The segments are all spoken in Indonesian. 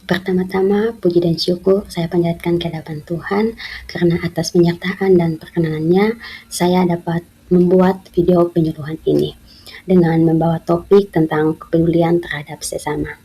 Pertama-tama, puji dan syukur saya panjatkan ke hadapan Tuhan karena atas penyertaan dan perkenanannya saya dapat membuat video penyuluhan ini dengan membawa topik tentang kepedulian terhadap sesama.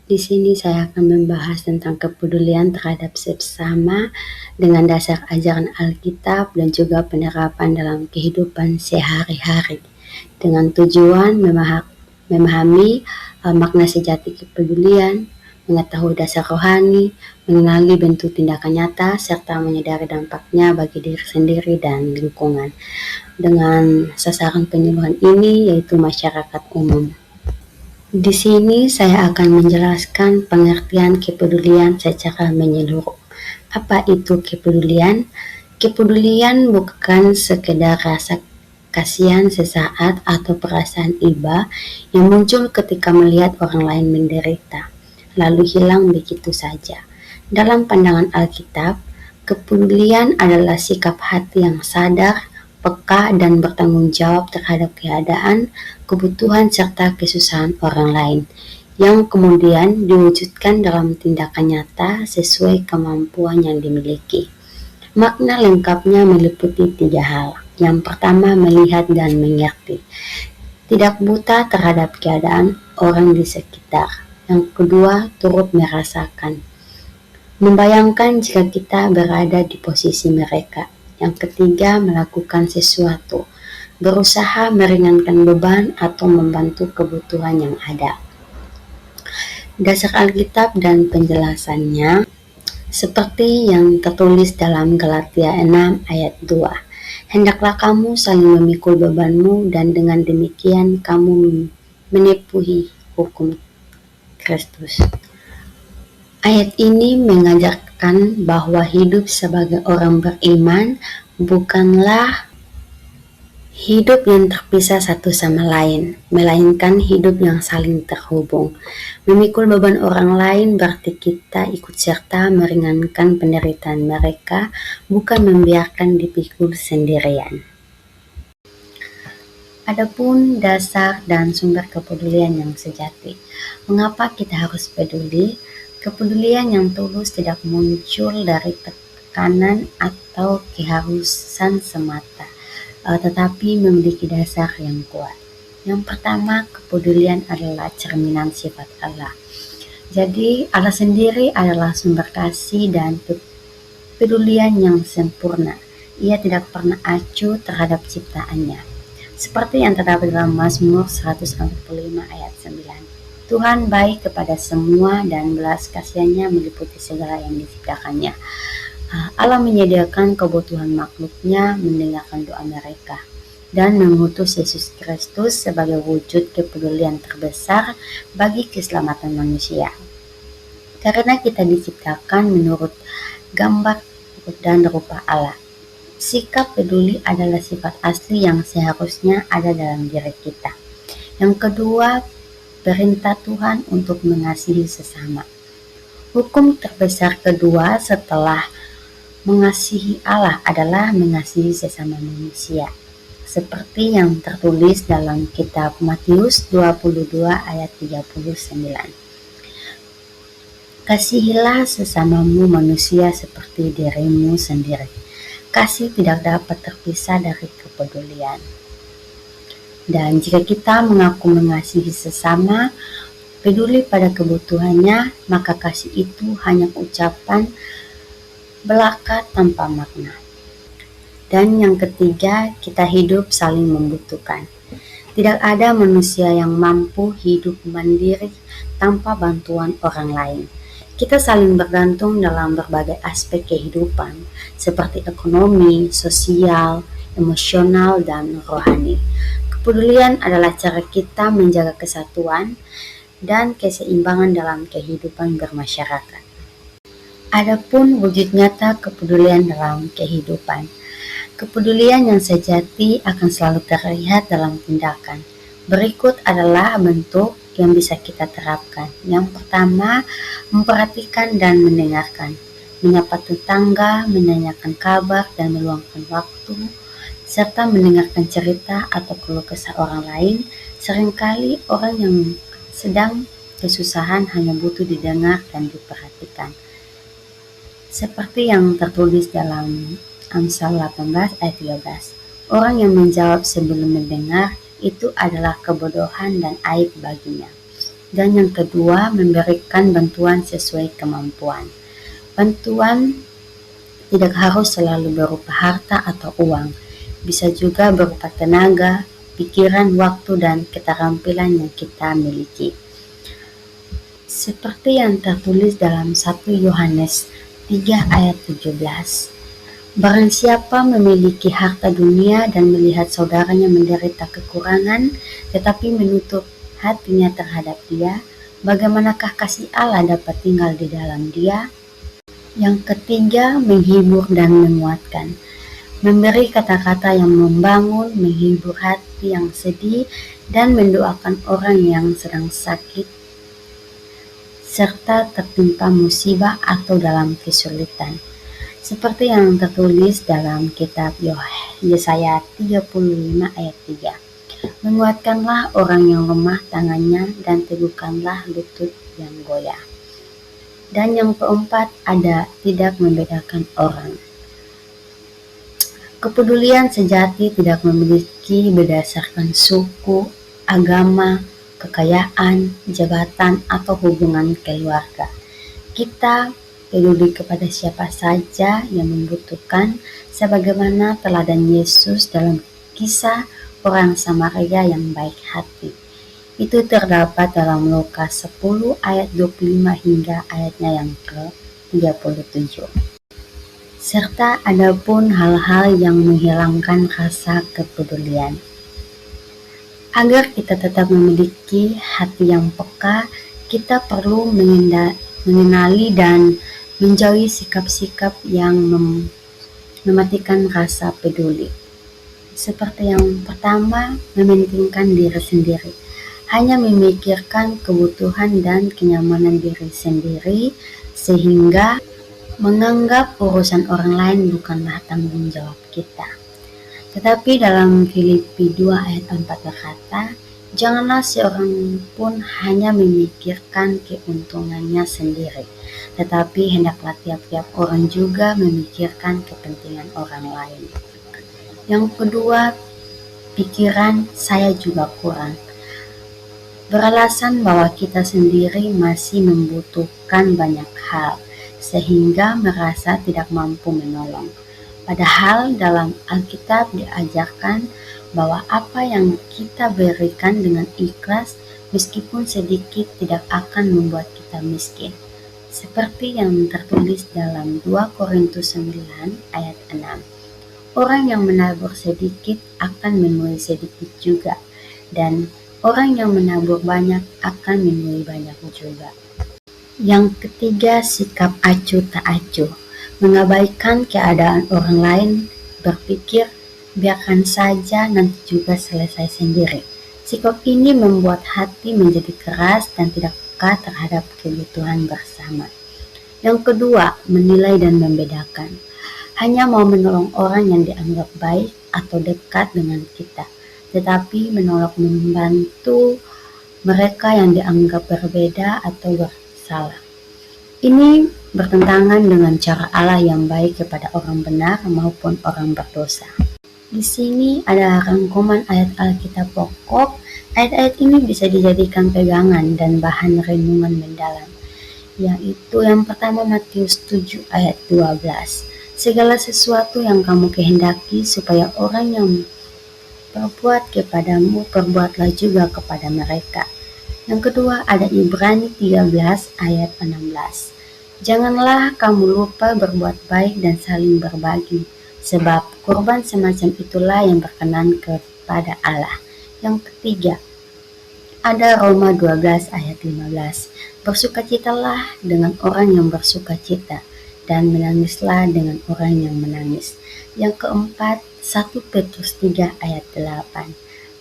Di sini saya akan membahas tentang kepedulian terhadap sesama dengan dasar ajaran Alkitab dan juga penerapan dalam kehidupan sehari-hari dengan tujuan memahami makna sejati kepedulian, mengetahui dasar rohani, mengenali bentuk tindakan nyata, serta menyadari dampaknya bagi diri sendiri dan lingkungan. Dengan sasaran penyuluhan ini yaitu masyarakat umum. Di sini saya akan menjelaskan pengertian kepedulian secara menyeluruh. Apa itu kepedulian? Kepedulian bukan sekedar rasa kasihan sesaat atau perasaan iba yang muncul ketika melihat orang lain menderita, lalu hilang begitu saja. Dalam pandangan Alkitab, kepedulian adalah sikap hati yang sadar, peka, dan bertanggung jawab terhadap keadaan, kebutuhan, serta kesusahan orang lain, yang kemudian diwujudkan dalam tindakan nyata sesuai kemampuan yang dimiliki. Makna lengkapnya meliputi 3 hal. Yang pertama, melihat dan mengerti. Tidak buta terhadap keadaan orang di sekitar. Yang kedua, turut merasakan. Membayangkan jika kita berada di posisi mereka. Yang ketiga, melakukan sesuatu. Berusaha meringankan beban atau membantu kebutuhan yang ada. Dasar Alkitab dan penjelasannya seperti yang tertulis dalam Galatia 6 ayat 2. Hendaklah kamu saling memikul bebanmu dan dengan demikian kamu menepuhi hukum Kristus. Ayat ini mengajarkan bahwa hidup sebagai orang beriman bukanlah hidup yang terpisah satu sama lain, melainkan hidup yang saling terhubung. Memikul beban orang lain berarti kita ikut serta meringankan penderitaan mereka, bukan membiarkan dipikul sendirian. Adapun dasar dan sumber kepedulian yang sejati. Mengapa kita harus peduli? Kepedulian yang tulus tidak muncul dari tekanan atau keharusan semata, tetapi memiliki dasar yang kuat. Yang pertama, kepedulian adalah cerminan sifat Allah. Jadi Allah sendiri adalah sumber kasih dan kepedulian yang sempurna. Ia tidak pernah acuh terhadap ciptaannya. Seperti yang terdapat dalam Mazmur 145 ayat 9. Tuhan baik kepada semua dan belas kasihannya meliputi segala yang diciptakannya. Allah menyediakan kebutuhan makhluknya, mendengarkan doa mereka, dan mengutus Yesus Kristus sebagai wujud kepedulian terbesar bagi keselamatan manusia. Karena kita diciptakan menurut gambar dan rupa Allah. Sikap peduli adalah sifat asli yang seharusnya ada dalam diri kita. Yang kedua, perintah Tuhan untuk mengasihi sesama. Hukum terbesar kedua setelah mengasihi Allah adalah mengasihi sesama manusia, seperti yang tertulis dalam kitab Matius 22 ayat 39. Kasihilah sesamamu manusia seperti dirimu sendiri. Kasih tidak dapat terpisah dari kepedulian. Dan jika kita mengaku mengasihi sesama, peduli pada kebutuhannya, maka kasih itu hanya ucapan belaka tanpa makna. Dan yang ketiga, kita hidup saling membutuhkan. Tidak ada manusia yang mampu hidup mandiri tanpa bantuan orang lain. Kita saling bergantung dalam berbagai aspek kehidupan, seperti ekonomi, sosial, emosional, dan rohani. Kepedulian adalah cara kita menjaga kesatuan dan keseimbangan dalam kehidupan bermasyarakat. Adapun wujud nyata kepedulian dalam kehidupan. Kepedulian yang sejati akan selalu terlihat dalam tindakan. Berikut adalah bentuk yang bisa kita terapkan. Yang pertama, memperhatikan dan mendengarkan. Menyapa tetangga, menanyakan kabar dan meluangkan waktu, serta mendengarkan cerita atau keluh kesah orang lain. Seringkali orang yang sedang kesusahan hanya butuh didengar dan diperhatikan. Seperti yang tertulis dalam Amsal 18 ayat 13. Orang yang menjawab sebelum mendengar itu adalah kebodohan dan aib baginya. Dan yang kedua, memberikan bantuan sesuai kemampuan. Bantuan tidak harus selalu berupa harta atau uang. Bisa juga berupa tenaga, pikiran, waktu, dan keterampilan yang kita miliki. Seperti yang tertulis dalam 1 Yohanes 3 ayat 17. Barang siapa memiliki harta dunia dan melihat saudaranya menderita kekurangan, tetapi menutup hatinya terhadap dia, bagaimanakah kasih Allah dapat tinggal di dalam dia? Yang ketiga, menghibur dan menguatkan. Memberi kata-kata yang membangun, menghibur hati yang sedih, dan mendoakan orang yang sedang sakit, serta tertimpa musibah atau dalam kesulitan. Seperti yang tertulis dalam kitab Yesaya 35 ayat 3. Menguatkanlah orang yang lemah tangannya dan teguhkanlah lutut yang goyah. Dan yang keempat, ada tidak membedakan orang. Kepedulian sejati tidak memiliki berdasarkan suku, agama, kekayaan, jabatan, atau hubungan keluarga. Kita peduli kepada siapa saja yang membutuhkan, sebagaimana teladan Yesus dalam kisah orang Samaria yang baik hati. Itu terdapat dalam Lukas 10 ayat 25 hingga ayatnya yang ke-37. Serta adapun hal-hal yang menghilangkan rasa kepedulian. Agar kita tetap memiliki hati yang peka, kita perlu mengenali dan menjauhi sikap-sikap yang mematikan rasa peduli. Seperti yang pertama, mementingkan diri sendiri. Hanya memikirkan kebutuhan dan kenyamanan diri sendiri, sehingga menganggap urusan orang lain bukanlah tanggung jawab kita. Tetapi dalam Filipi 2 ayat 4 berkata, janganlah seorang pun hanya memikirkan keuntungannya sendiri, tetapi hendaklah tiap-tiap orang juga memikirkan kepentingan orang lain. Yang kedua, pikiran saya juga kurang. Beralasan bahwa kita sendiri masih membutuhkan banyak hal, sehingga merasa tidak mampu menolong. Padahal dalam Alkitab diajarkan bahwa apa yang kita berikan dengan ikhlas, meskipun sedikit, tidak akan membuat kita miskin. Seperti yang tertulis dalam 2 Korintus 9 ayat 6. Orang yang menabur sedikit akan menuai sedikit juga, dan orang yang menabur banyak akan menuai banyak juga. Yang ketiga, sikap acuh tak acuh. Mengabaikan keadaan orang lain, berpikir biarkan saja nanti juga selesai sendiri. Sikap ini membuat hati menjadi keras dan tidak peka terhadap kebutuhan bersama. Yang kedua, menilai dan membedakan. Hanya mau menolong orang yang dianggap baik atau dekat dengan kita, tetapi menolak membantu mereka yang dianggap berbeda atau bersalah. Ini bertentangan dengan cara Allah yang baik kepada orang benar maupun orang berdosa. Di sini ada rangkuman ayat Alkitab pokok. Ayat-ayat ini bisa dijadikan pegangan dan bahan renungan mendalam, yaitu yang pertama Matius 7 ayat 12. Segala sesuatu yang kamu kehendaki supaya orang yang berbuat kepadamu, perbuatlah juga kepada mereka. Yang kedua ada Ibrani 13 ayat 16. Janganlah kamu lupa berbuat baik dan saling berbagi, sebab kurban semacam itulah yang berkenan kepada Allah. Yang ketiga ada Roma 12 ayat 15. Bersukacitalah dengan orang yang bersukacita, dan menangislah dengan orang yang menangis. Yang keempat 1 Petrus 3 ayat 8.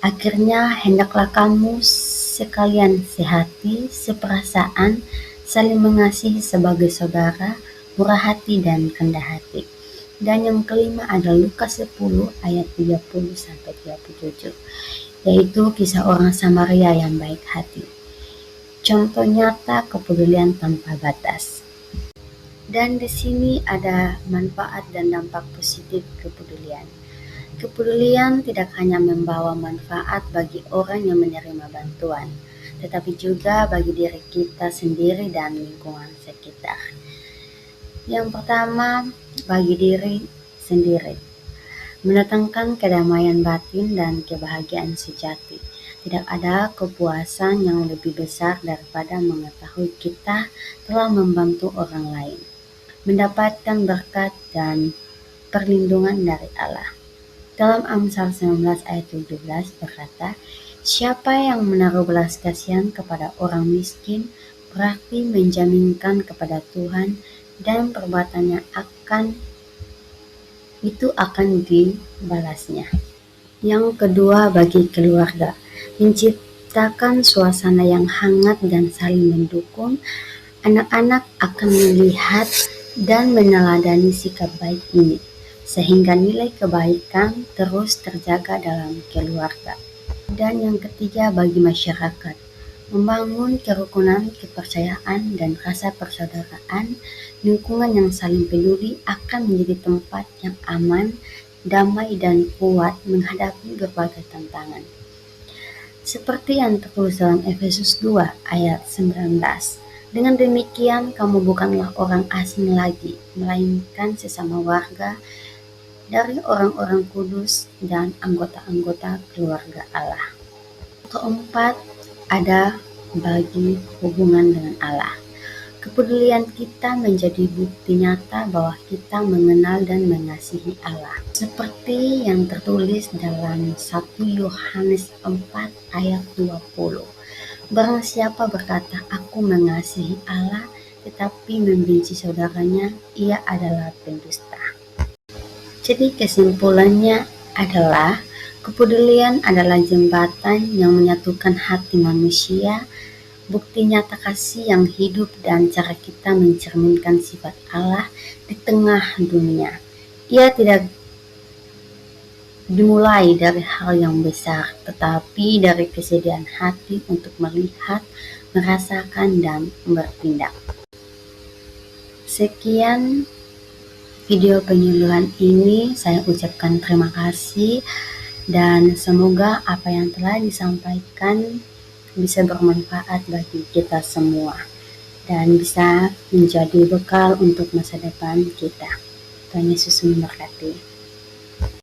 Akhirnya hendaklah kamu sekalian sehati, seperasaan, saling mengasihi sebagai saudara, murah hati dan rendah hati. Dan yang kelima ada Lukas 10 ayat 30-37, yaitu kisah orang Samaria yang baik hati. contoh nyata kepedulian tanpa batas. Dan di sini ada manfaat dan dampak positif kepedulian. Kepedulian tidak hanya membawa manfaat bagi orang yang menerima bantuan, tetapi juga bagi diri kita sendiri dan lingkungan sekitar. Yang pertama, bagi diri sendiri, mendatangkan kedamaian batin dan kebahagiaan sejati. Tidak ada kepuasan yang lebih besar daripada mengetahui kita telah membantu orang lain, mendapatkan berkat dan perlindungan dari Allah. Dalam Amsal 19 ayat 17 berkata, "Siapa yang menaruh belas kasihan kepada orang miskin, berarti menjaminkan kepada Tuhan dan perbuatannya itu akan dibalasnya." Yang kedua, bagi keluarga, menciptakan suasana yang hangat dan saling mendukung. Anak-anak akan melihat dan meneladani sikap baik ini, sehingga nilai kebaikan terus terjaga dalam keluarga. Dan yang ketiga, bagi masyarakat, membangun kerukunan, kepercayaan, dan rasa persaudaraan. Lingkungan yang saling peduli akan menjadi tempat yang aman, damai, dan kuat menghadapi berbagai tantangan. Seperti yang tertulis dalam Efesus 2 ayat 19. Dengan demikian, kamu bukanlah orang asing lagi, melainkan sesama warga dari orang-orang kudus dan anggota-anggota keluarga Allah. Keempat, ada bagi hubungan dengan Allah. Kepedulian kita menjadi bukti nyata bahwa kita mengenal dan mengasihi Allah. Seperti yang tertulis dalam 1 Yohanes 4 ayat 20. Barang siapa berkata, "Aku mengasihi Allah," tetapi membenci saudaranya, ia adalah pendusta. Jadi kesimpulannya adalah, kepedulian adalah jembatan yang menyatukan hati manusia, bukti nyata kasih yang hidup, dan cara kita mencerminkan sifat Allah di tengah dunia. Ia tidak dimulai dari hal yang besar, tetapi dari kesediaan hati untuk melihat, merasakan, dan bertindak. Sekian video penyuluhan ini, saya ucapkan terima kasih dan semoga apa yang telah disampaikan bisa bermanfaat bagi kita semua dan bisa menjadi bekal untuk masa depan kita. Tuhan Yesus memberkati.